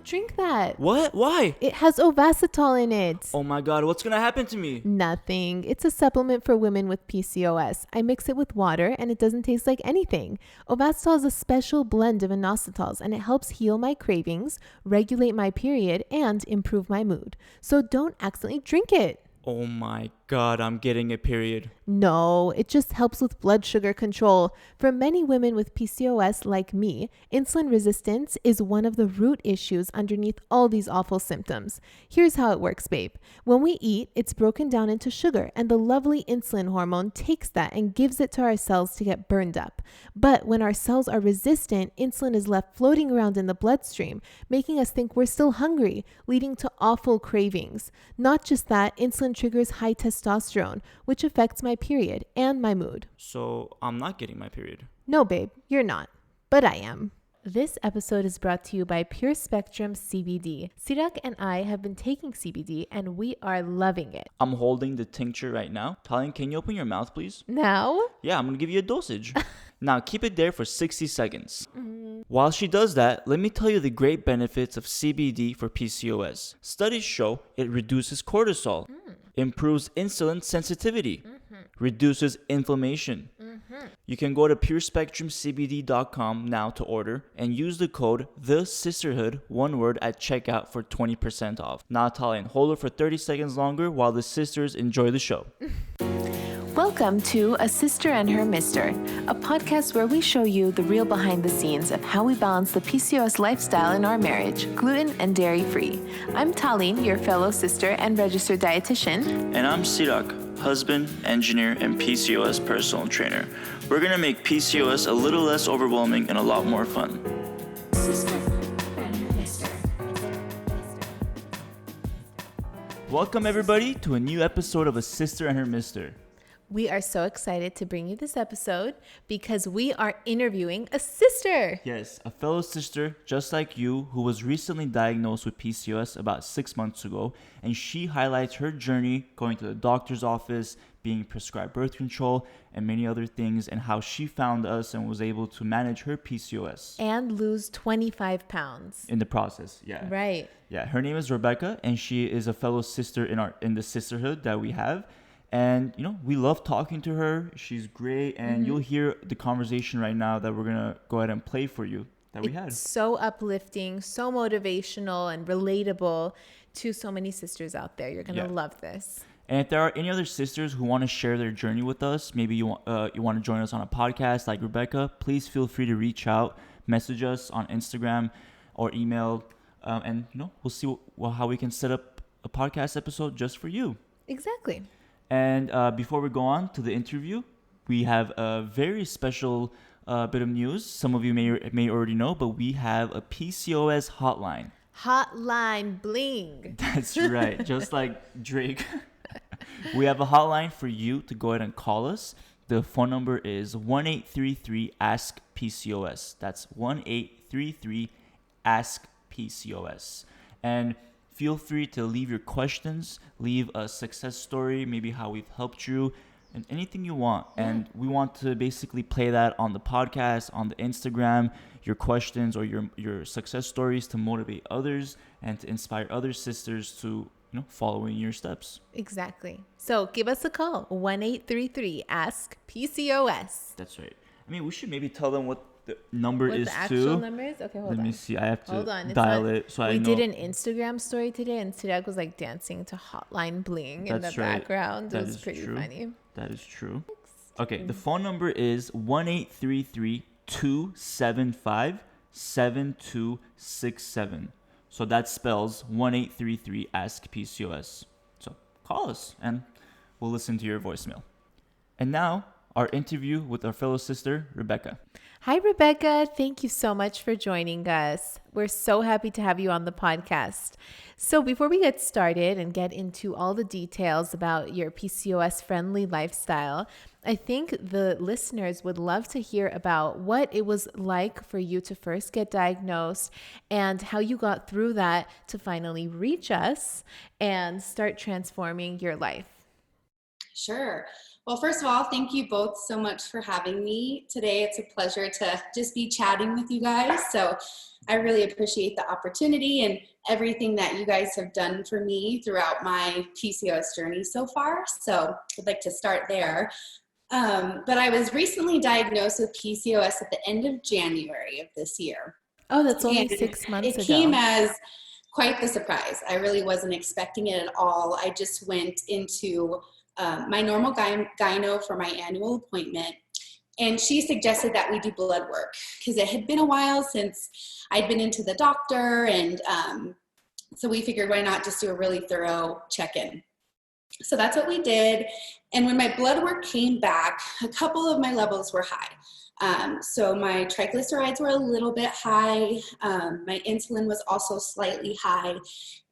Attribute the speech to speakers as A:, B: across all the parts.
A: don't drink that.
B: What? Why?
A: It has ovasitol in it.
B: Oh my God, what's gonna happen to me?
A: Nothing. It's a supplement for women with PCOS. I mix it with water and it doesn't taste like anything. Ovasitol is a special blend of inositols and it helps heal my cravings, regulate my period, and improve my mood. So don't accidentally drink it.
B: Oh my God, I'm getting a period.
A: No, it just helps with blood sugar control. For many women with PCOS like me, insulin resistance is one of the root issues underneath all these awful symptoms. Here's how it works, babe. When we eat, it's broken down into sugar, and the lovely insulin hormone takes that and gives it to our cells to get burned up. But when our cells are resistant, insulin is left floating around in the bloodstream, making us think we're still hungry, leading to awful cravings. Not just that, insulin triggers high testosterone, which affects my period and my mood.
B: So I'm not getting my period.
A: No, babe, you're not, but I am. This episode is brought to you by Pure Spectrum CBD. Sirak and I have been taking CBD and we are loving it.
B: I'm holding the tincture right now. Tallene, can you open your mouth, please?
A: Now?
B: Yeah, I'm gonna give you a dosage. Now keep it there for 60 seconds. While she does that, let me tell you the great benefits of CBD for PCOS. Studies show it reduces cortisol, improves insulin sensitivity, reduces inflammation. You can go to purespectrumcbd.com now to order and use the code TheCysterhood, one word, at checkout for 20% off. Now, Tallene, hold it for 30 seconds longer while the sisters enjoy the show.
A: Welcome to A Cyster and Her Mister, a podcast where we show you the real behind the scenes of how we balance the PCOS lifestyle in our marriage, gluten and dairy free. I'm Tallene, your fellow sister and registered dietitian.
B: And I'm Cyster, husband, engineer, and PCOS personal trainer. We're gonna make PCOS a little less overwhelming and a lot more fun. Welcome everybody to a new episode of A Cyster and Her Mister.
A: We are so excited to bring you this episode because we are interviewing a sister.
B: Yes, a fellow sister just like you who was recently diagnosed with PCOS about 6 months ago, and she highlights her journey going to the doctor's office, being prescribed birth control, and many other things, and how she found us and was able to manage her PCOS.
A: And lose 25 pounds.
B: In the process, yeah.
A: Right.
B: Yeah, her name is Rebecca, and she is a fellow sister in the Cysterhood that we have. And, you know, we love talking to her. She's great. And you'll hear the conversation right now that we're going to go ahead and play for you that we had.
A: It's so uplifting, so motivational and relatable to so many sisters out there. You're going to love this.
B: And if there are any other sisters who want to share their journey with us, maybe you want to join us on a podcast like Rebecca, please feel free to reach out, message us on Instagram or email. And, you know, we'll see how we can set up a podcast episode just for you.
A: Exactly.
B: And before we go on to the interview, we have a very special bit of news. Some of you may already know, but we have a PCOS hotline.
A: Hotline bling.
B: That's right. Just like Drake. We have a hotline for you to go ahead and call us. The phone number is 1-833-ASK-PCOS. That's 1-833-ASK-PCOS. And feel free to leave your questions, leave a success story, maybe how we've helped you, and anything you want. And we want to basically play that on the podcast, on the Instagram, your questions or your success stories to motivate others and to inspire other sisters to, you know, follow in your steps.
A: Exactly. So give us a call, 1-833-ASK-PCOS.
B: That's right. I mean, we should maybe tell them what the number is
A: the actual
B: too.
A: number is? Okay, hold on.
B: Let me see. I have to
A: Hold on.
B: dial it so I know.
A: We did an Instagram story today, and Sirak was like dancing to Hotline Bling in the background. It was pretty funny.
B: That is true. Okay, the phone number is 1-833-275-7267. So that spells 1-833-ASK-PCOS. So call us and we'll listen to your voicemail. And now, our interview with our fellow sister, Rebecca.
A: Hi, Rebecca. Thank you so much for joining us. We're so happy to have you on the podcast. So before we get started and get into all the details about your PCOS-friendly lifestyle, I think the listeners would love to hear about what it was like for you to first get diagnosed and how you got through that to finally reach us and start transforming your life.
C: Sure. Well, first of all, thank you both so much for having me today. It's a pleasure to just be chatting with you guys. So I really appreciate the opportunity and everything that you guys have done for me throughout my PCOS journey so far. So I'd like to start there. But I was recently diagnosed with PCOS at the end of January of this year.
A: Oh, that's only
C: And
A: 6 months
C: it came
A: ago.
C: as quite the surprise. I really wasn't expecting it at all. I just went into my normal gyno for my annual appointment, and she suggested that we do blood work because it had been a while since I'd been into the doctor, and so we figured why not just do a really thorough check-in. So that's what we did. And when my blood work came back, a couple of my levels were high. So my triglycerides were a little bit high. My insulin was also slightly high.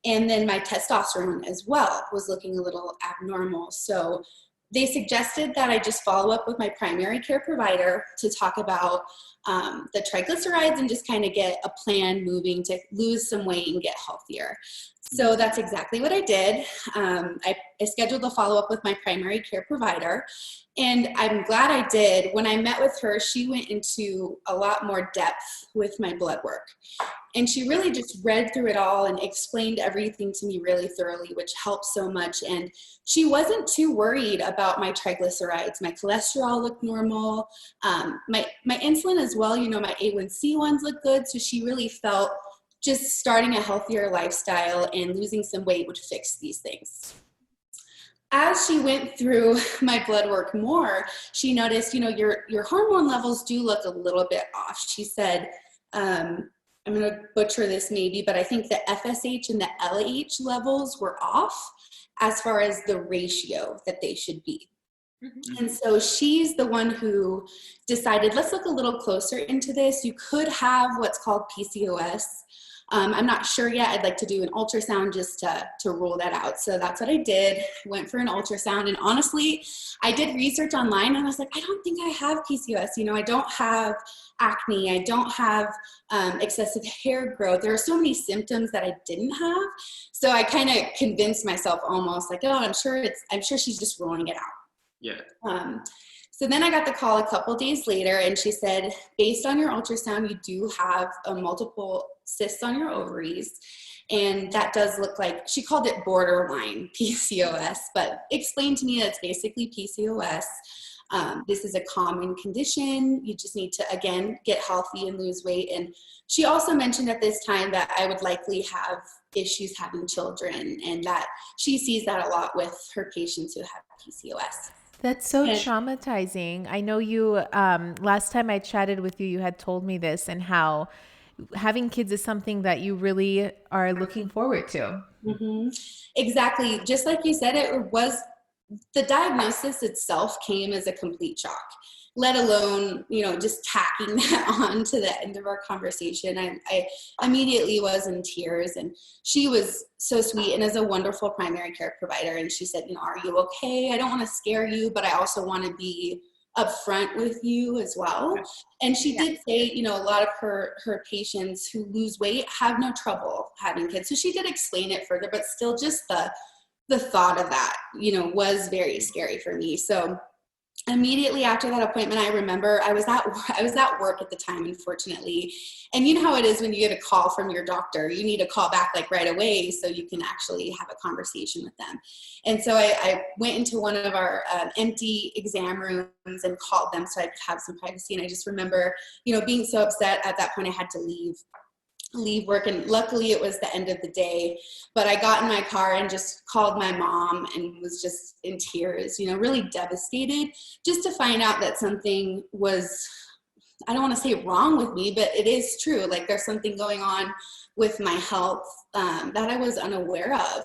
C: And then my testosterone as well was looking a little abnormal. So they suggested that I just follow up with my primary care provider to talk about the triglycerides and just kind of get a plan moving to lose some weight and get healthier. So that's exactly what I did. I scheduled a follow-up with my primary care provider, and I'm glad I did. When I met with her, she went into a lot more depth with my blood work. And she really just read through it all and explained everything to me really thoroughly, which helped so much. And she wasn't too worried about my triglycerides. My cholesterol looked normal. My insulin as well, you know, my A1C ones look good. So she really felt just starting a healthier lifestyle and losing some weight would fix these things. As she went through my blood work more, she noticed, you know, your hormone levels do look a little bit off. She said, I'm going to butcher this maybe, but I think the FSH and the LH levels were off as far as the ratio that they should be. Mm-hmm. And so she's the one who decided, let's look a little closer into this. You could have what's called PCOS. I'm not sure yet. I'd like to do an ultrasound just to rule that out. So that's what I did. Went for an ultrasound. And honestly, I did research online and I was like, I don't think I have PCOS. You know, I don't have acne. I don't have excessive hair growth. There are so many symptoms that I didn't have. So I kind of convinced myself almost like, oh, I'm sure she's just ruling it out.
B: Yeah.
C: So then I got the call a couple days later, and she said, based on your ultrasound, you do have multiple cysts on your ovaries. And that does look like, she called it borderline PCOS, but explained to me that it's basically PCOS. This is a common condition. You just need to, again, get healthy and lose weight. And she also mentioned at this time that I would likely have issues having children, and that she sees that a lot with her patients who have PCOS.
A: That's so traumatizing. I know you, last time I chatted with you, you had told me this and how having kids is something that you really are looking forward to.
C: Mm-hmm. Exactly. Just like you said, the diagnosis itself came as a complete shock, let alone, you know, just tacking that on to the end of our conversation. I immediately was in tears, and she was so sweet and is a wonderful primary care provider. And she said, you know, are you okay? I don't want to scare you, but I also want to be upfront with you as well. And she did say, you know, a lot of her patients who lose weight have no trouble having kids. So she did explain it further, but still just the thought of that, you know, was very scary for me. So immediately after that appointment, I remember I was at work at the time, unfortunately. And you know how it is when you get a call from your doctor, you need to call back like right away so you can actually have a conversation with them. And so I went into one of our empty exam rooms and called them so I could have some privacy. And I just remember, you know, being so upset at that point, I had to leave work, and luckily it was the end of the day. But I got in my car and just called my mom and was just in tears, you know, really devastated, just to find out that something was, I don't want to say wrong with me, but it is true. Like there's something going on with my health that I was unaware of.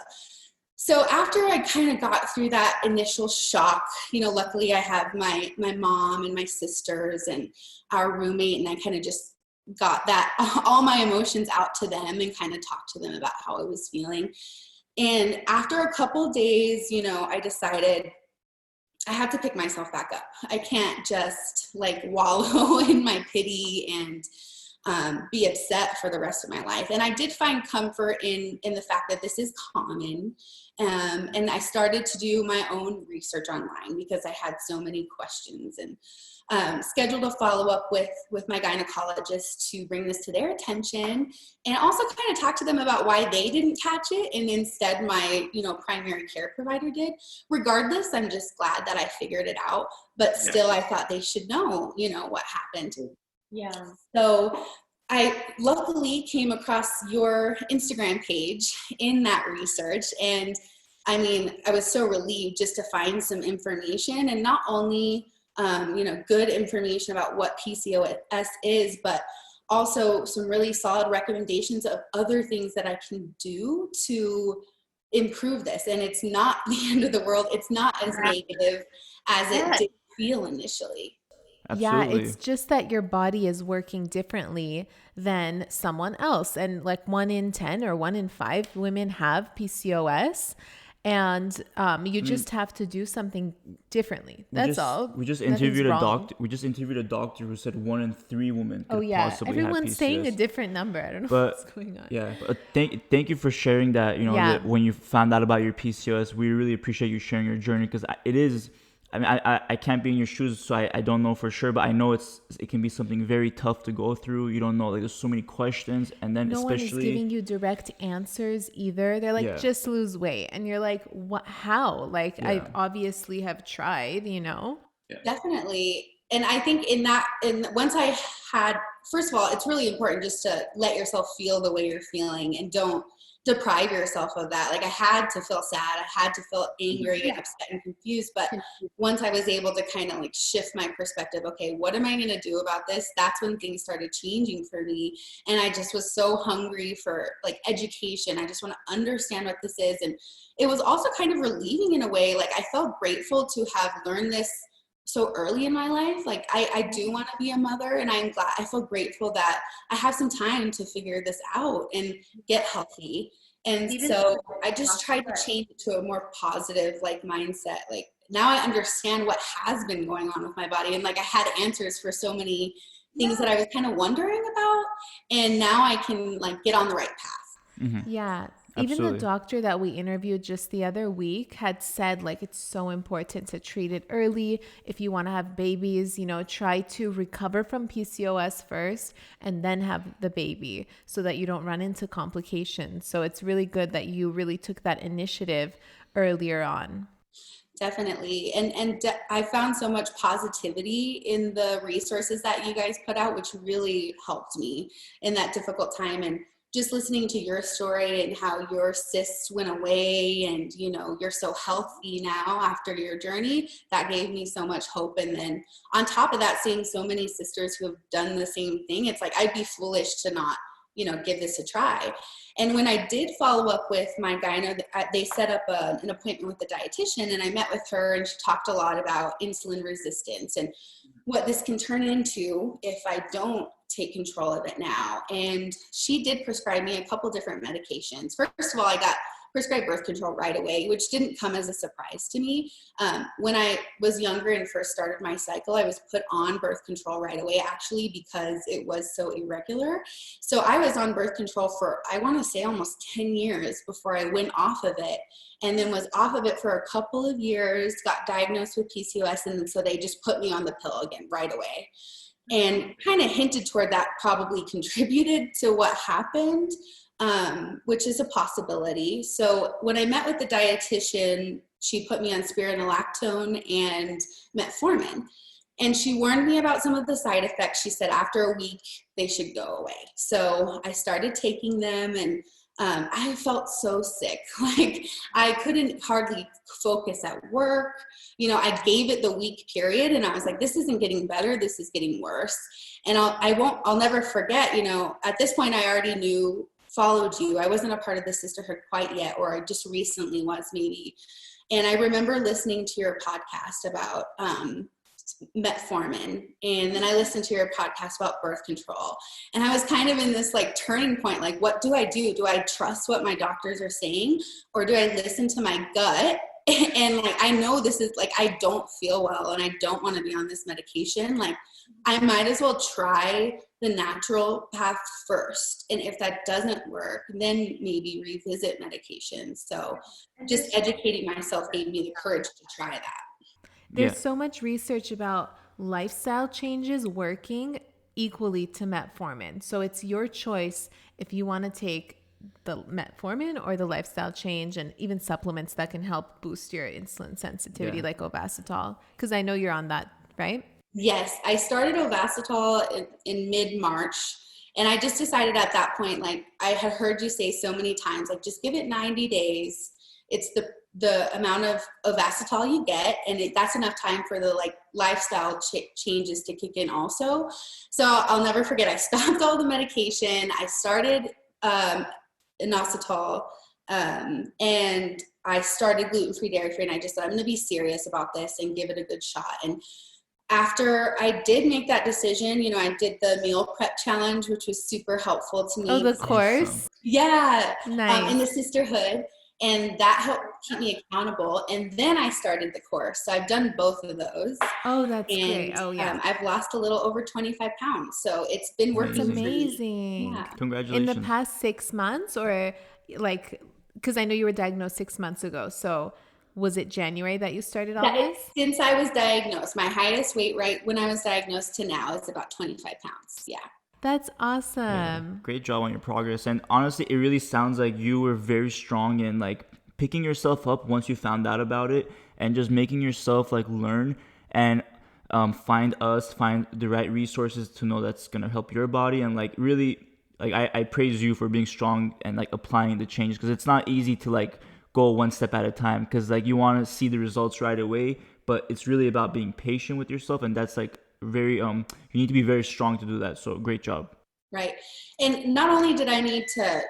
C: So after I kind of got through that initial shock, you know, luckily I have my mom and my sisters and our roommate, and I kind of just got that, all my emotions out to them and kind of talked to them about how I was feeling. And after a couple days, you know, I decided I have to pick myself back up. I can't just like wallow in my pity and be upset for the rest of my life. And I did find comfort in the fact that this is common. And I started to do my own research online because I had so many questions, and scheduled a follow-up with my gynecologist to bring this to their attention, and also kind of talk to them about why they didn't catch it and instead my primary care provider did. Regardless, I'm just glad that I figured it out, but still I thought they should know what happened.
D: Yeah.
C: So I luckily came across your Instagram page in that research, and I mean, I was so relieved just to find some information, and not only good information about what PCOS is, but also some really solid recommendations of other things that I can do to improve this. And it's not the end of the world. It's not as negative as it did feel initially.
B: Absolutely.
A: Yeah, it's just that your body is working differently than someone else. And like 1 in 10 or 1 in 5 women have PCOS. And you just have to do something differently. That's all.
B: We just interviewed a doctor. We just interviewed a doctor who said 1 in 3 women could possibly have PCOS.
A: Everyone's saying a different number. I don't know what's going on.
B: Yeah, but thank you for sharing that. That when you found out about your PCOS, we really appreciate you sharing your journey, because it is. I mean, I can't be in your shoes, so I don't know for sure, but I know it can be something very tough to go through. You don't know, like, there's so many questions, and then
A: no
B: especially
A: one is giving you direct answers either. They're like, just lose weight, and you're like, what? How? Like, I obviously have tried,
C: Definitely. And I think once I had, first of all, it's really important just to let yourself feel the way you're feeling, and don't deprive yourself of that. Like, I had to feel sad, I had to feel angry, upset, and confused. But once I was able to kind of like shift my perspective, okay, what am I going to do about this? That's when things started changing for me. And I just was so hungry for like education. I just want to understand what this is. And it was also kind of relieving in a way. Like, I felt grateful to have learned this so early in my life. Like, I do want to be a mother, and I feel grateful that I have some time to figure this out and get healthy. And so I just tried to change it to a more positive like mindset. Like, now I understand what has been going on with my body, and like I had answers for so many things that I was kind of wondering about, and now I can like get on the right path.
B: Mm-hmm.
A: Yeah.
B: Absolutely.
A: Even the doctor that we interviewed just the other week had said, like, it's so important to treat it early. If you want to have babies, try to recover from PCOS first and then have the baby so that you don't run into complications. So it's really good that you really took that initiative earlier on.
C: Definitely. And I found so much positivity in the resources that you guys put out, which really helped me in that difficult time. And just listening to your story and how your cysts went away, and you're so healthy now after your journey, that gave me so much hope. And then on top of that, seeing so many sisters who have done the same thing, it's like I'd be foolish to not give this a try. And when I did follow up with my gyno, they set up an appointment with the dietitian, and I met with her, and she talked a lot about insulin resistance and what this can turn into if I don't take control of it now. And she did prescribe me a couple different medications. First of all, I got prescribed birth control right away, which didn't come as a surprise to me. When I was younger and first started my cycle, I was put on birth control right away, actually, because it was so irregular. So I was on birth control for, I want to say, almost 10 years before I went off of it, and then was off of it for a couple of years, got diagnosed with PCOS, and so they just put me on the pill again right away. And kind of hinted toward that probably contributed to what happened, which is a possibility. So when I met with the dietitian, she put me on spironolactone and metformin. And she warned me about some of the side effects. She said after a week, they should go away. So I started taking them, and I felt so sick. Like, I couldn't hardly focus at work. I gave it the week period, and I was like, this isn't getting better. This is getting worse. And I'll never forget, at this point I already followed you. I wasn't a part of the Cysterhood quite yet, or I just recently was maybe. And I remember listening to your podcast about, metformin, and then I listened to your podcast about birth control, and I was kind of in this like turning point, like, what do? Do I trust what my doctors are saying, or do I listen to my gut? And like, I know this is like, I don't feel well, and I don't want to be on this medication. Like, I might as well try the natural path first. And if that doesn't work, then maybe revisit medication. So just educating myself gave me the courage to try that.
A: There's
B: Yeah.
A: so much research about lifestyle changes working equally to metformin. So it's your choice if you want to take the metformin or the lifestyle change, and even supplements that can help boost your insulin sensitivity,
B: Yeah.
A: like Ovasitol. Because I know you're on that, right?
C: Yes, I started Ovasitol in mid-March, and I just decided at that point, like I had heard you say so many times, like just give it 90 days. It's the amount of Ovasitol you get, and that's enough time for the like lifestyle changes to kick in also. So I'll never forget, I stopped all the medication. I started inositol, and I started gluten-free, dairy-free, and I just said, I'm going to be serious about this and give it a good shot. And after I did make that decision, you know, I did the meal prep challenge, which was super helpful to me.
A: Oh, the course?
C: Yeah,
A: Nice.
C: in the Cysterhood, and that helped keep me accountable. And then I started the course. So I've done both of those.
A: Oh, that's
C: And
A: great. Oh, yeah.
C: I've lost a little over 25 pounds. So it's been
A: That's
C: working for me.
A: amazing.
C: Yeah.
B: Congratulations.
A: In the past 6 months, or like, because I know you were diagnosed 6 months ago. So was it January that you started all this?
C: Since I was diagnosed, my highest weight right when I was diagnosed to now is about 25 pounds. Yeah.
A: That's awesome.
B: Yeah. Great job on your progress. And honestly, it really sounds like you were very strong in like picking yourself up once you found out about it, and just making yourself like learn and find the right resources to know that's going to help your body. And like really, like I praise you for being strong and like applying the changes, because it's not easy to like go one step at a time, because like you want to see the results right away, but it's really about being patient with yourself. And that's like very you need to be very strong to do that. So great job.
C: Right. And not only did I need to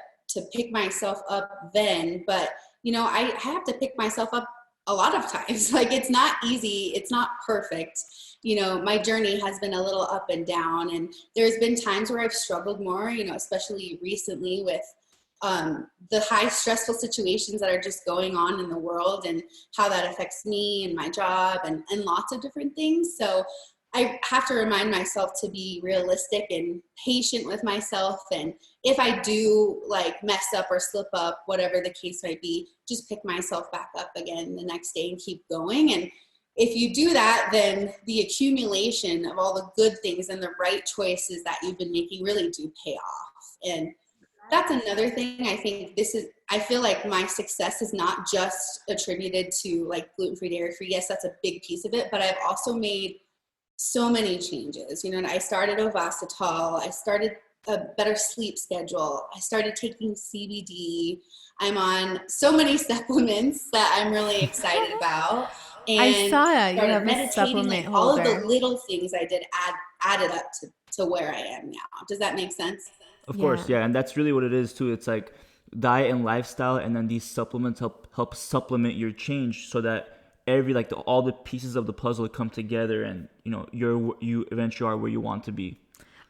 C: pick myself up then, but you know, I have to pick myself up a lot of times. Like it's not easy, it's not perfect. You know, my journey has been a little up and down, and there's been times where I've struggled more, you know, especially recently with the high stressful situations that are just going on in the world, and how that affects me and my job, and lots of different things. So I have to remind myself to be realistic and patient with myself. And if I do like mess up or slip up, whatever the case might be, just pick myself back up again the next day and keep going. And if you do that, then the accumulation of all the good things and the right choices that you've been making really do pay off. And that's another thing. I feel like my success is not just attributed to like gluten-free, dairy-free. Yes, that's a big piece of it, but I've also made so many changes. You know, and I started Ovasitol, I started a better sleep schedule, I started taking CBD. I'm on so many supplements that I'm really excited about. And
A: I saw it. You have a
C: meditating,
A: supplement
C: like, all of
A: holder.
C: the little things I did added up to where I am now. Does that make sense?
B: Of course, yeah, and that's really what it is too. It's like diet and lifestyle, and then these supplements help supplement your change, so that all the pieces of the puzzle come together, and you know you eventually are where you want to be.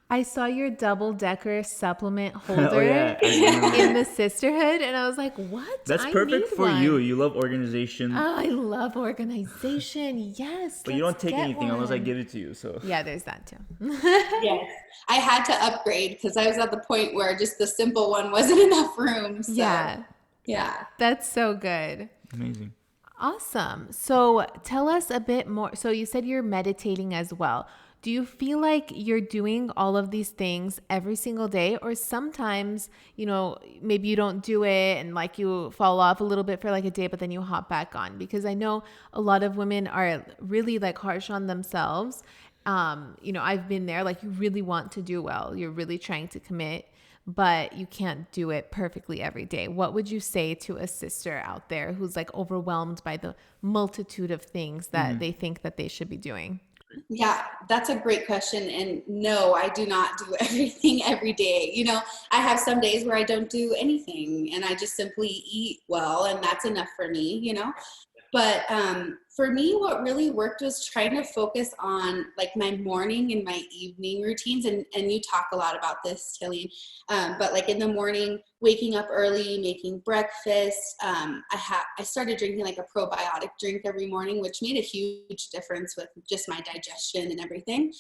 A: I saw your double-decker supplement holder
B: Oh yeah,
A: in the Cysterhood, and I was like, what?
B: that's
A: I
B: perfect
A: need
B: for
A: one.
B: you. You love organization,
A: Oh, I love organization. Yes.
B: but you don't
A: let's
B: take
A: get
B: anything unless I
A: one.
B: give it to you. So
A: Yeah, there's that too.
C: Yes. I had to upgrade because I was at the point where just the simple one wasn't enough room. So, yeah.
A: That's so good.
B: amazing.
A: Awesome. So tell us a bit more. So you said you're meditating as well. Do you feel like you're doing all of these things every single day, or sometimes, you know, maybe you don't do it and like you fall off a little bit for like a day, but then you hop back on? Because I know a lot of women are really like harsh on themselves. You know, I've been there, like you really want to do well. You're really trying to commit, but you can't do it perfectly every day. What would you say to a sister out there who's like overwhelmed by the multitude of things that they think that they should be doing?
C: Yeah, that's a great question. And no, I do not do everything every day. You know, I have some days where I don't do anything and I just simply eat well, and that's enough for me, you know. But for me, what really worked was trying to focus on like my morning and my evening routines. And you talk a lot about this, Tilly. But like in the morning, waking up early, making breakfast. I started drinking like a probiotic drink every morning, which made a huge difference with just my digestion and everything.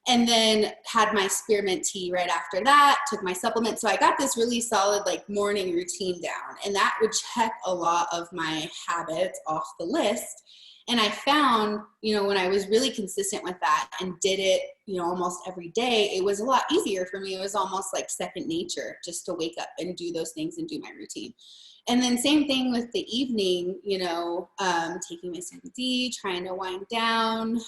C: And then had my spearmint tea right after that, took my supplement. So I got this really solid like morning routine down, and that would check a lot of my habits off the list. And I found, when I was really consistent with that and did it, almost every day, it was a lot easier for me. It was almost like second nature just to wake up and do those things and do my routine. And then same thing with the evening, taking my CBD, trying to wind down.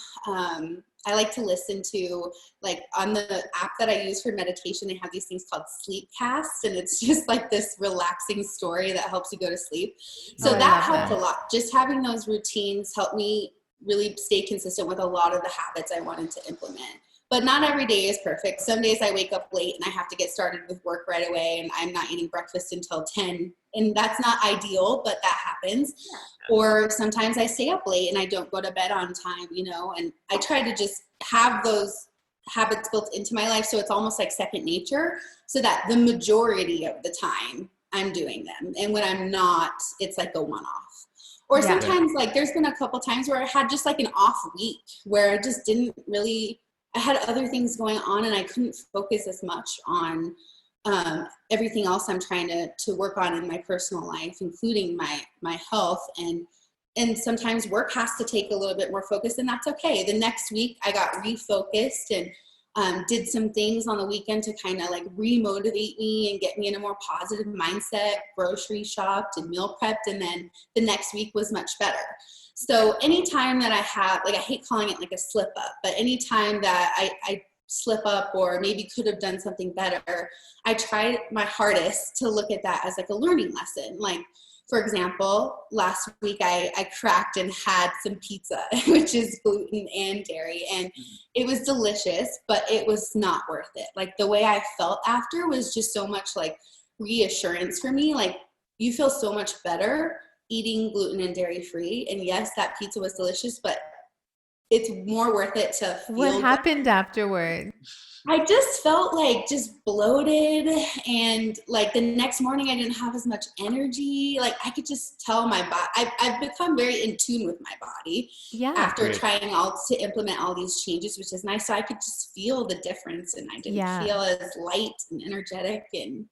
C: I like to listen to, like, on the app that I use for meditation, they have these things called sleep casts, and it's just like this relaxing story that helps you go to sleep. So that helped a lot. Just having those routines helped me really stay consistent with a lot of the habits I wanted to implement. But not every day is perfect. Some days I wake up late and I have to get started with work right away, and I'm not eating breakfast until 10. And that's not ideal, but that happens. Yeah. Or sometimes I stay up late and I don't go to bed on time, and I try to just have those habits built into my life so it's almost like second nature, so that the majority of the time I'm doing them. And when I'm not, it's like a one-off. Or sometimes, like, there's been a couple times where I had just like an off week where I just didn't really, I had other things going on and I couldn't focus as much on everything else I'm trying to work on in my personal life, including my health. And sometimes work has to take a little bit more focus, and that's okay. The next week I got refocused and did some things on the weekend to kind of like re-motivate me and get me in a more positive mindset, grocery shopped and meal prepped. And then the next week was much better. So anytime that I have, like, I hate calling it like a slip up, but anytime that I slip up or maybe could have done something better, I tried my hardest to look at that as like a learning lesson. Like, for example, last week I cracked and had some pizza, which is gluten and dairy, and it was delicious, but it was not worth it. Like, the way I felt after was just so much like reassurance for me. Like, you feel so much better eating gluten and dairy free. And yes, that pizza was delicious, but it's more worth it to feel
A: What happened afterward?
C: I just felt like just bloated, and like the next morning I didn't have as much energy. Like, I could just tell my body, I've become very in tune with my body after trying to implement all these changes, which is nice. So I could just feel the difference, and I didn't feel as light and energetic, and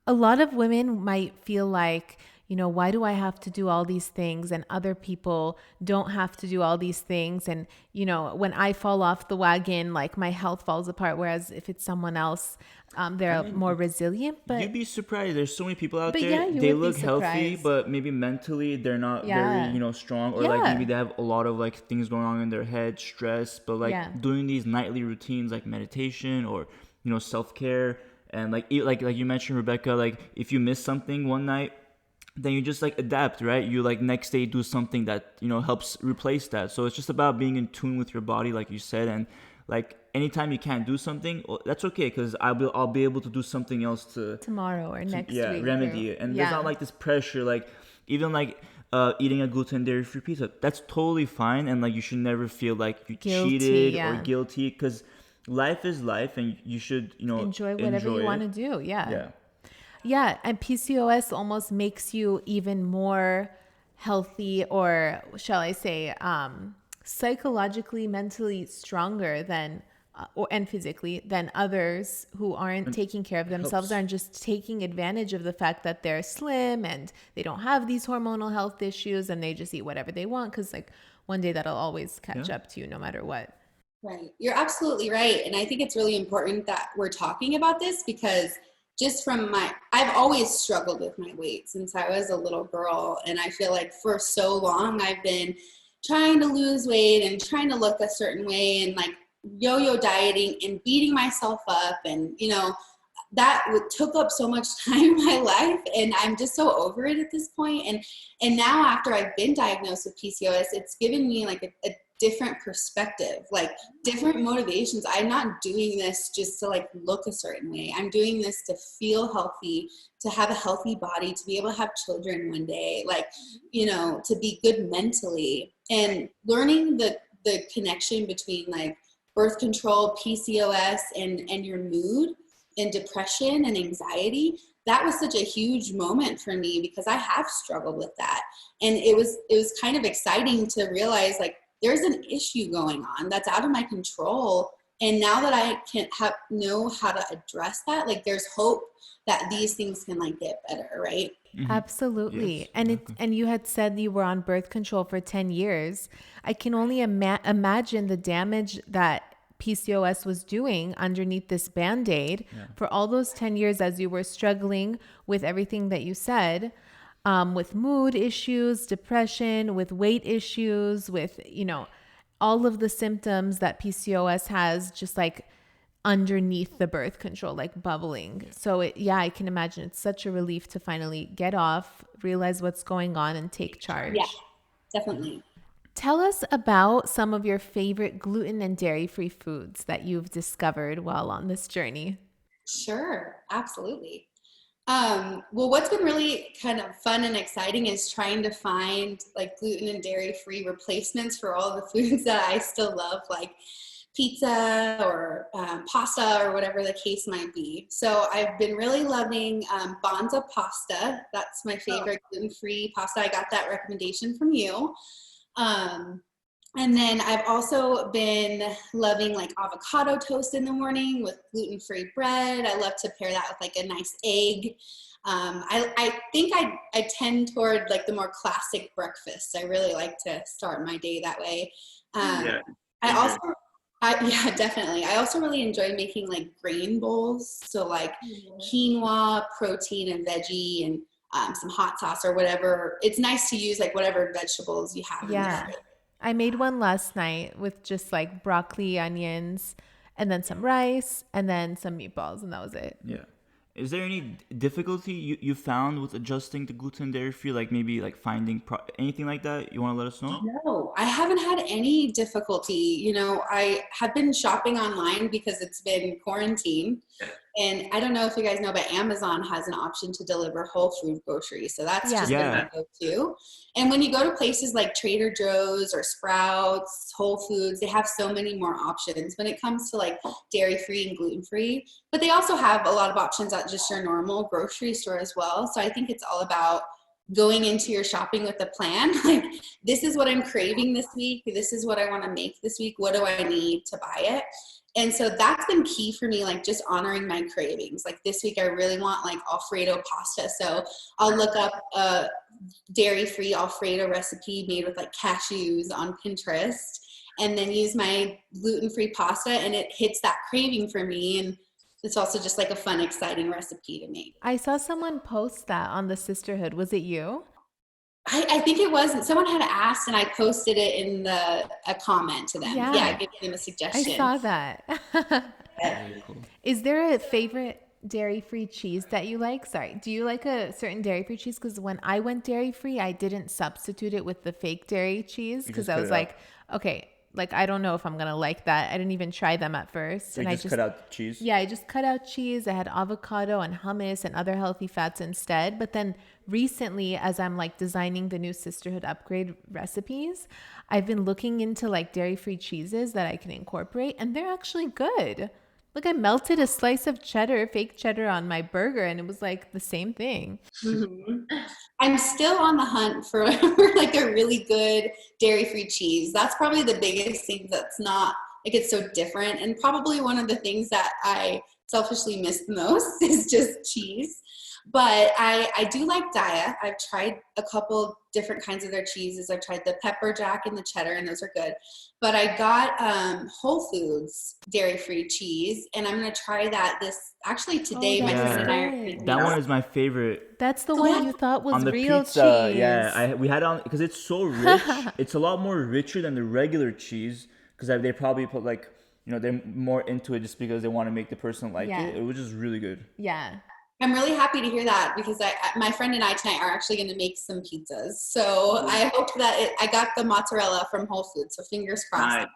A: a lot of women might feel like, why do I have to do all these things and other people don't have to do all these things? And, when I fall off the wagon, like, my health falls apart. Whereas if it's someone else, they're more resilient. But
B: you'd be surprised. There's so many people out there. They look healthy, but maybe mentally they're not very, strong, or like maybe they have a lot of like things going on in their head, stress. But like doing these nightly routines like meditation or, self-care, and like you mentioned, Rebecca, like if you miss something one night, then you just like adapt, right? You like next day do something that, helps replace that. So it's just about being in tune with your body, like you said. And like anytime you can't do something, that's okay, because I'll be able to do something else
A: tomorrow or next week.
B: Remedy it. And there's not like this pressure, like even like eating a gluten dairy free pizza, that's totally fine. And like you should never feel like you cheated or guilty, because life is life, and you should,
A: enjoy whatever you want to do. Yeah, and PCOS almost makes you even more healthy, or shall I say, psychologically, mentally stronger than, and physically, than others who aren't taking care of themselves, aren't just taking advantage of the fact that they're slim and they don't have these hormonal health issues, and they just eat whatever they want, because like one day that'll always catch up to you no matter what.
C: Right. You're absolutely right. And I think it's really important that we're talking about this, because just from I've always struggled with my weight since I was a little girl. And I feel like for so long I've been trying to lose weight and trying to look a certain way, and like yo-yo dieting and beating myself up. And, that took up so much time in my life, and I'm just so over it at this point. And now after I've been diagnosed with PCOS, it's given me like a different perspective, like different motivations. I'm not doing this just to like look a certain way. I'm doing this to feel healthy, to have a healthy body, to be able to have children one day, like, you know, to be good mentally. And learning the connection between like birth control, PCOS, and your mood and depression and anxiety, that was such a huge moment for me because I have struggled with that. And it was kind of exciting to realize like there's an issue going on that's out of my control. And now that I can know how to address that, like there's hope that these things can like get better, right?
A: Absolutely.
B: Yes,
A: And
B: exactly.
A: and you had said you were on birth control for 10 years. I can only imagine the damage that PCOS was doing underneath this Band-Aid for all those 10 years as you were struggling with everything that you said, with mood issues, depression, with weight issues, with, you know, all of the symptoms that PCOS has just like underneath the birth control, like bubbling. So I can imagine it's such a relief to finally get off, realize what's going on, and take charge.
C: Yeah, definitely.
A: Tell us about some of your favorite gluten and dairy-free foods that you've discovered while on this journey.
C: Sure, absolutely. Well, what's been really kind of fun and exciting is trying to find like gluten and dairy-free replacements for all the foods that I still love, like pizza or pasta or whatever the case might be. So I've been really loving Bonza pasta. That's my favorite gluten-free pasta. I got that recommendation from you. And then I've also been loving like avocado toast in the morning with gluten-free bread. I love to pair that with like a nice egg. I think I tend toward like the more classic breakfast. I really like to start my day that way. Yeah, definitely. I also really enjoy making like grain bowls. So like quinoa, protein and veggie, and some hot sauce or whatever. It's nice to use like whatever vegetables you have in
A: Yeah.
C: there.
A: I made one last night with just like broccoli, onions, and then some rice, and then some meatballs, and that was it.
B: Yeah. Is there any difficulty you found with adjusting to gluten dairy free, like maybe like finding anything like that? You want to let us know?
C: No, I haven't had any difficulty. You know, I have been shopping online because it's been quarantine. And I don't know if you guys know, but Amazon has an option to deliver whole food groceries. So that's just been my go-to. And when you go to places like Trader Joe's or Sprouts, Whole Foods, they have so many more options when it comes to like dairy-free and gluten-free. But they also have a lot of options at just your normal grocery store as well. So I think it's all about going into your shopping with a plan. Like, this is what I'm craving this week. This is what I want to make this week. What do I need to buy it? And so that's been key for me, like just honoring my cravings. Like this week, I really want like Alfredo pasta. So I'll look up a dairy-free Alfredo recipe made with like cashews on Pinterest and then use my gluten-free pasta, and it hits that craving for me. And it's also just like a fun, exciting recipe to make.
A: I saw someone post that on the Cysterhood. Was it you?
C: I think it was. Someone had asked, and I posted it in a comment to them. Yeah, I gave them a suggestion.
A: I saw that.
B: Very cool.
A: Is there a favorite dairy-free cheese that you like? Sorry, do you like a certain dairy-free cheese? Because when I went dairy-free, I didn't substitute it with the fake dairy cheese because I was like, okay, like I don't know if I'm gonna like that. I didn't even try them at first.
B: So and I just cut out the cheese?
A: Yeah, I just cut out cheese. I had avocado and hummus and other healthy fats instead. But then recently, as I'm like designing the new Cysterhood upgrade recipes, I've been looking into like dairy-free cheeses that I can incorporate, and they're actually good. Look, I melted a slice of cheddar, fake cheddar, on my burger, and it was like the same thing.
C: Mm-hmm. I'm still on the hunt for like a really good dairy-free cheese. That's probably the biggest thing that's not like it's so different, and probably one of the things that I selfishly miss the most is just cheese. But I do like Daiya. I've tried a couple different kinds of their cheeses. I've tried the pepper jack and the cheddar, and those are good. But I got Whole Foods dairy-free cheese, and I'm going to try that today.
B: That one is my favorite.
A: That's the one you thought was
B: on the
A: real
B: pizza,
A: cheese.
B: Yeah, we had it on because it's so rich. It's a lot more richer than the regular cheese because they probably put like, they're more into it just because they want to make the person like it. It was just really good.
A: Yeah.
C: I'm really happy to hear that because my friend and I tonight are actually going to make some pizzas. So I hope that I got the mozzarella from Whole Foods. So fingers crossed.
B: Nice.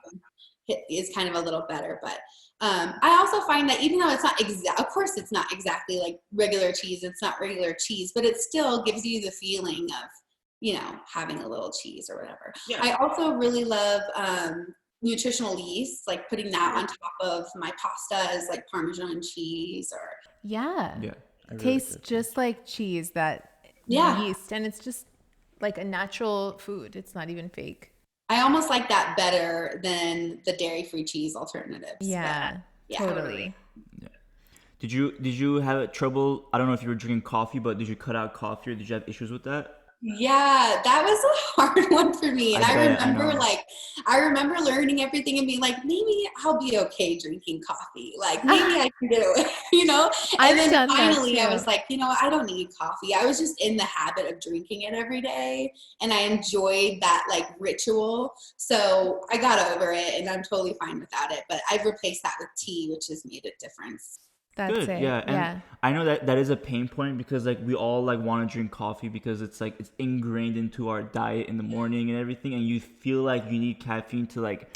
C: It is kind of a little better, but I also find that even though it's not of course it's not exactly like regular cheese, it's not regular cheese, but it still gives you the feeling of, you know, having a little cheese or whatever.
B: Yeah.
C: I also really love nutritional yeast, like putting that on top of my pasta as like Parmesan cheese or.
A: Yeah.
B: Yeah. I really
A: Tastes
B: like that.
A: just like cheese, that
C: Yeah.
A: yeast, and it's just like a natural food. It's not even fake.
C: I almost like that better than the dairy-free cheese alternatives.
A: Yeah,
C: Yeah.
A: totally.
B: Yeah. Did you have trouble? I don't know if you were drinking coffee, but did you cut out coffee or did you have issues with that?
C: Yeah, that was a hard one for me. And
B: I know.
C: I remember learning everything and being like, maybe I'll be okay drinking coffee. Like maybe I can do it, you know?
A: I've
C: And then
A: done that
C: finally I
A: too.
C: was like, you know, I don't need coffee. I was just in the habit of drinking it every day and I enjoyed that like ritual. So I got over it and I'm totally fine without it. But I've replaced that with tea, which has made a difference.
A: That's
B: Good,
A: it.
B: yeah, and
A: Yeah.
B: I know that is a pain point because like we all like want to drink coffee because it's like it's ingrained into our diet in the morning and everything, and you feel like you need caffeine to like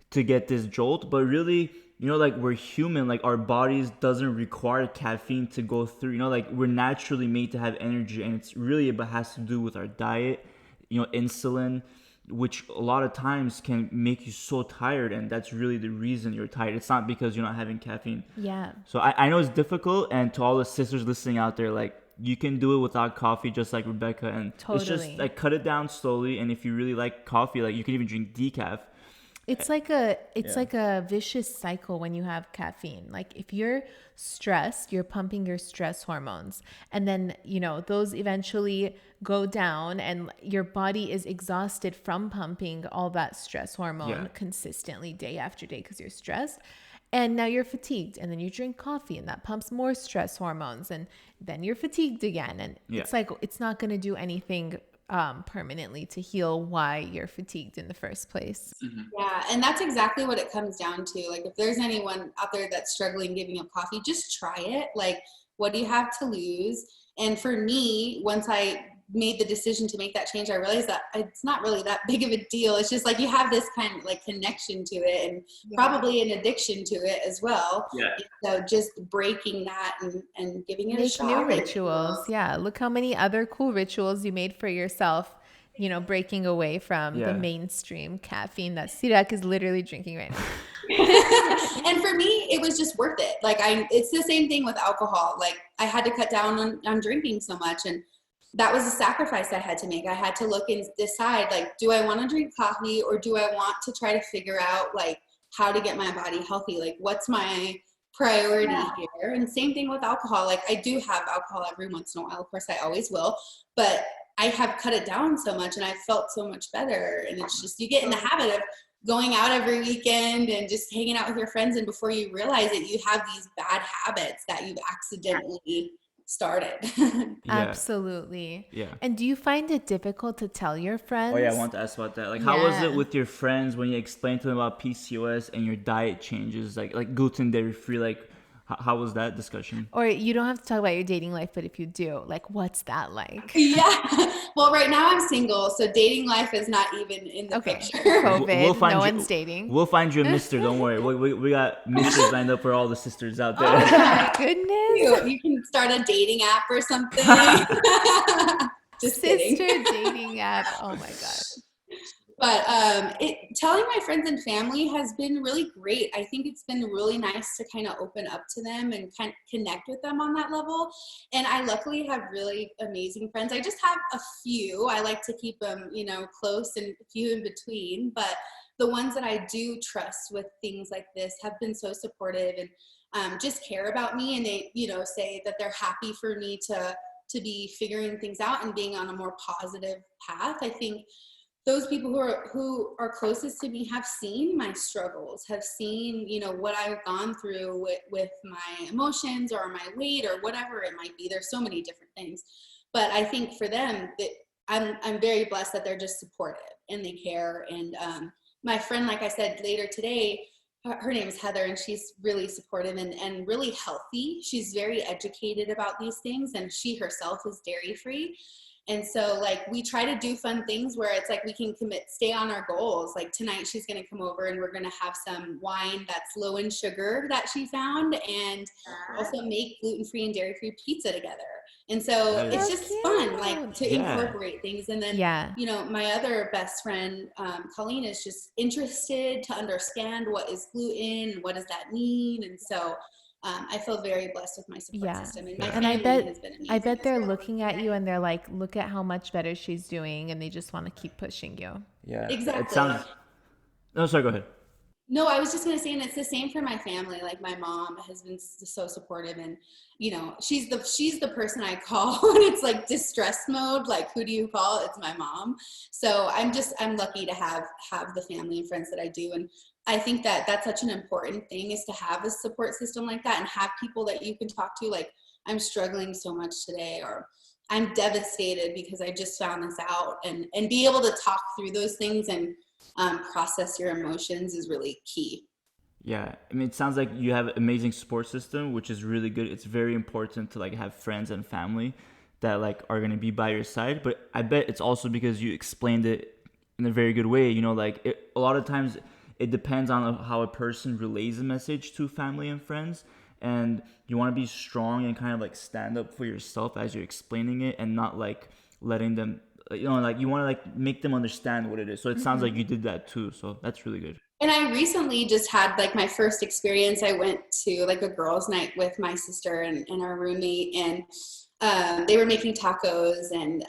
B: to get this jolt, but really, you know, like we're human, like our bodies doesn't require caffeine to go through, you know, like we're naturally made to have energy, and it's really it has to do with our diet, you know, insulin, which a lot of times can make you so tired, and that's really the reason you're tired. It's not because you're not having caffeine.
A: Yeah.
B: So I know it's difficult, and to all the sisters listening out there, like you can do it without coffee, just like Rebecca, and it's just
A: Totally.
B: like cut it down slowly. And if you really like coffee, like you can even drink decaf.
A: It's like a
B: Yeah.
A: like a vicious cycle when you have caffeine. Like if you're stressed, you're pumping your stress hormones, and then, you know, those eventually go down and your body is exhausted from pumping all that stress hormone
B: Yeah.
A: consistently day after day because you're stressed. And now you're fatigued, and then you drink coffee and that pumps more stress hormones, and then you're fatigued again, and
B: Yeah.
A: it's like it's not going to do anything permanently to heal why you're fatigued in the first place.
C: Yeah, and that's exactly what it comes down to. Like, if there's anyone out there that's struggling giving up coffee, just try it. Like, what do you have to lose? And for me, once I made the decision to make that change, I realized that it's not really that big of a deal. It's just like you have this kind of like connection to it, and probably an addiction to it as well.
B: Yeah.
C: So just breaking that and giving it a
A: Make
C: shot.
A: new rituals. Yeah. Look how many other cool rituals you made for yourself, you know, breaking away from the
B: Yeah.
A: mainstream caffeine that Sirak is literally drinking right now.
C: And for me, it was just worth it. Like it's the same thing with alcohol. Like I had to cut down on drinking so much, and that was a sacrifice I had to make. I had to look and decide, like, do I want to drink coffee, or do I want to try to figure out like how to get my body healthy? Like, what's my priority here? And same thing with alcohol. Like, I do have alcohol every once in a while. Of course, I always will, but I have cut it down so much, and I felt so much better. And it's just, you get in the habit of going out every weekend and just hanging out with your friends, and before you realize it, you have these bad habits that you've accidentally started.
B: Yeah.
A: Absolutely.
B: Yeah.
A: And do you find it difficult to tell your friends?
B: Oh yeah, I want to ask about that. Like, how was
A: Yeah.
B: it with your friends when you explained to them about PCOS and your diet changes, like gluten, dairy free? Like, how was that discussion?
A: Or you don't have to talk about your dating life, but if you do, like, what's that like?
C: Yeah. Well, right now I'm single, so dating life is not even in the
A: Okay.
C: picture.
A: COVID, no
B: you-
A: one's dating.
B: We'll find you a mister. Don't worry. We got misters lined up for all the sisters out there.
A: Oh my goodness.
C: You can start a dating app or something. Just
A: Sister
C: kidding.
A: dating app. Oh my God.
C: But telling my friends and family has been really great. I think it's been really nice to kind of open up to them and kind of connect with them on that level. And I luckily have really amazing friends. I just have a few. I like to keep them, you know, close, and a few in between. But the ones that I do trust with things like this have been so supportive and just care about me. And they, you know, say that they're happy for me to be figuring things out and being on a more positive path. I think those people who are closest to me have seen my struggles, have seen, you know, what I've gone through with my emotions or my weight or whatever it might be. There's so many different things, but I think for them that I'm very blessed that they're just supportive and they care. And my friend, like I said, later today, her name is Heather, and she's really supportive and really healthy. She's very educated about these things, and she herself is dairy free. And so like we try to do fun things where it's like we can stay on our goals. Like tonight she's going to come over and we're going to have some wine that's low in sugar that she found, and also make gluten-free and dairy-free pizza together. And so it's just fun, like to incorporate things. And then, you know, my other best friend, Colleen, is just interested to understand what is gluten, what does that mean? And so I feel very blessed with my support system, and my family has been amazing.
A: I bet they're looking at you and they're like, look at how much better she's doing, and they just want to keep pushing you.
B: Yeah,
C: exactly.
B: It sounds. No, sorry, go ahead.
C: No, I was just going to say, and it's the same for my family. Like my mom has been so supportive, and you know, she's the person I call when it's like distress mode. Like, who do you call? It's my mom. So I'm lucky to have the family and friends that I do. And I think that that's such an important thing, is to have a support system like that and have people that you can talk to. Like, I'm struggling so much today, or I'm devastated because I just found this out, and be able to talk through those things and process your emotions is really key.
B: Yeah, I mean, it sounds like you have an amazing support system, which is really good. It's very important to like have friends and family that like are going to be by your side. But I bet it's also because you explained it in a very good way. You know, like a lot of times it depends on how a person relays a message to family and friends. And you want to be strong and kind of like stand up for yourself as you're explaining it, and not like letting them, you know, like you want to like make them understand what it is. So it sounds like you did that too. So that's really good.
C: And I recently just had like my first experience. I went to like a girls' night with my sister and our roommate, and they were making tacos, and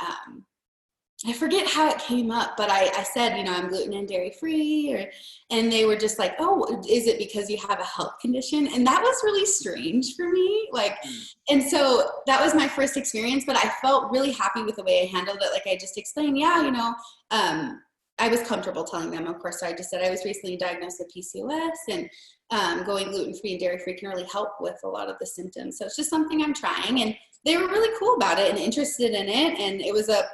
C: I forget how it came up, but I said, you know, I'm gluten and dairy free, and they were just like, oh, is it because you have a health condition? And that was really strange for me. Like, and so that was my first experience, but I felt really happy with the way I handled it. Like I just explained, you know, I was comfortable telling them, of course. So I just said I was recently diagnosed with PCOS, and going gluten-free and dairy-free can really help with a lot of the symptoms. So it's just something I'm trying, and they were really cool about it and interested in it. And it was a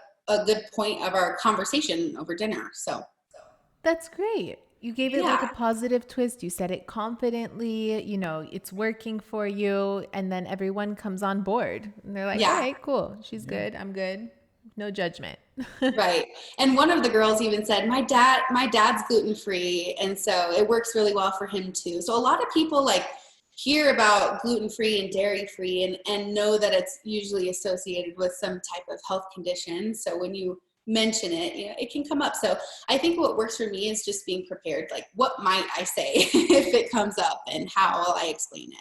C: good point of our conversation over dinner. So
A: that's great. You gave it like a positive twist. You said it confidently, you know, it's working for you. And then everyone comes on board and they're like, all right, cool. She's good. I'm good. No judgment.
C: Right. And one of the girls even said, my dad's gluten-free. And so it works really well for him too. So a lot of people like hear about gluten-free and dairy-free and know that it's usually associated with some type of health condition. So when you mention it, you know, it can come up. So I think what works for me is just being prepared. Like, what might I say if it comes up, and how will I explain it?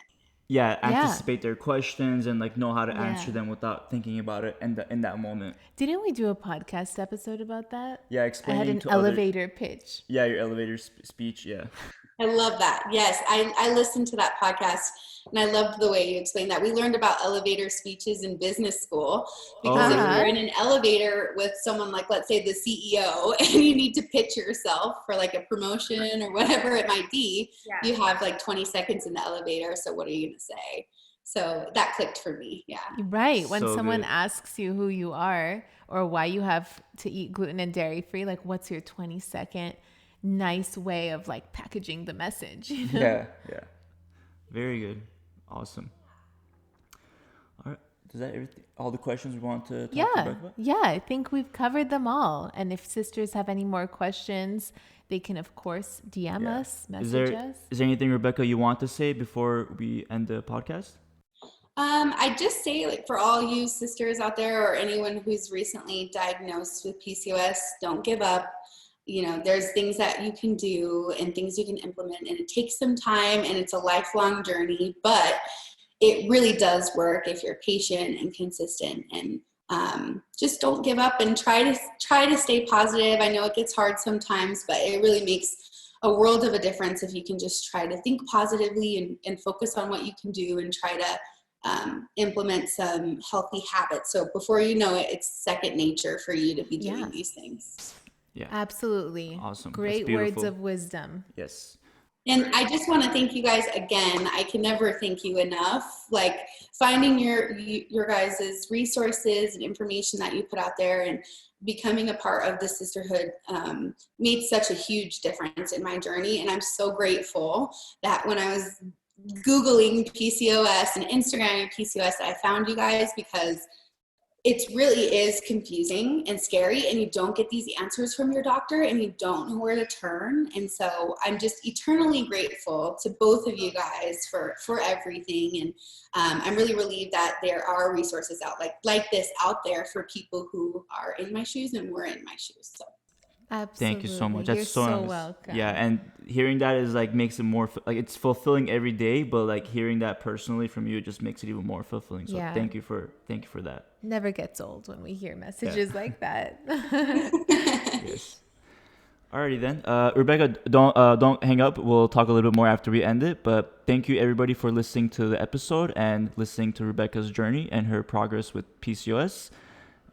B: Yeah, anticipate their questions and like know how to answer them without thinking about it in that moment.
A: Didn't we do a podcast episode about that?
B: Yeah, explaining.
A: I had an elevator pitch.
B: Yeah, your elevator speech. Yeah.
C: I love that. Yes, I listened to that podcast, and I loved the way you explained that. We learned about elevator speeches in business school, because if you're in an elevator with someone like, let's say, the CEO, and you need to pitch yourself for like a promotion or whatever it might be, you have like 20 seconds in the elevator. So what are you going to say? So that clicked for me. Yeah.
A: Right. When someone asks you who you are or why you have to eat gluten and dairy free, like, what's your 20-second nice way of like packaging the message? You know?
B: Yeah. Very good. Awesome. All right. Is that everything? All the questions we want to talk about?
A: Yeah, I think we've covered them all. And if sisters have any more questions, they can, of course, DM us, message us.
B: Is there anything, Rebecca, you want to say before we end the podcast?
C: I just say, like, for all you sisters out there, or anyone who's recently diagnosed with PCOS, don't give up. You know, there's things that you can do and things you can implement, and it takes some time, and it's a lifelong journey, but it really does work if you're patient and consistent, and just don't give up, and try to stay positive. I know it gets hard sometimes, but it really makes a world of a difference if you can just try to think positively and focus on what you can do, and try to implement some healthy habits. So before you know it, it's second nature for you to be doing these things.
B: Yeah,
A: absolutely.
B: Awesome.
A: Great words of wisdom.
B: Yes.
C: And I just want to thank you guys again. I can never thank you enough. Like finding your guys' resources and information that you put out there and becoming a part of the Cysterhood made such a huge difference in my journey. And I'm so grateful that when I was Googling PCOS and Instagramming PCOS, I found you guys, because it really is confusing and scary, and you don't get these answers from your doctor and you don't know where to turn. And so I'm just eternally grateful to both of you guys for everything. And I'm really relieved that there are resources out like this out there for people who are in my shoes and were in my shoes. So
A: Absolutely.
B: Thank you so much.
A: You're
B: That's
A: so welcome.
B: Yeah, and hearing that is like makes it more like it's fulfilling every day, but like hearing that personally from you just makes it even more fulfilling. So thank you for that.
A: Never gets old when we hear messages like that.
B: Yes. Alrighty then, Rebecca, don't hang up. We'll talk a little bit more after we end it. But thank you everybody for listening to the episode and listening to Rebecca's journey and her progress with PCOS.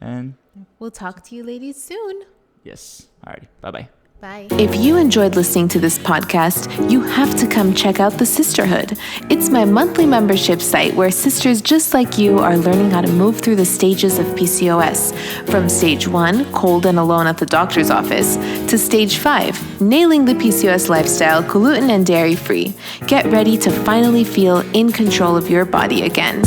B: And
A: we'll talk to you ladies soon.
B: Yes. Alrighty. Bye-bye.
A: Bye.
D: If you enjoyed listening to this podcast, you have to come check out the Cysterhood. It's my monthly membership site where sisters just like you are learning how to move through the stages of PCOS. From stage 1, cold and alone at the doctor's office, to stage 5, nailing the PCOS lifestyle, gluten and dairy free. Get ready to finally feel in control of your body again.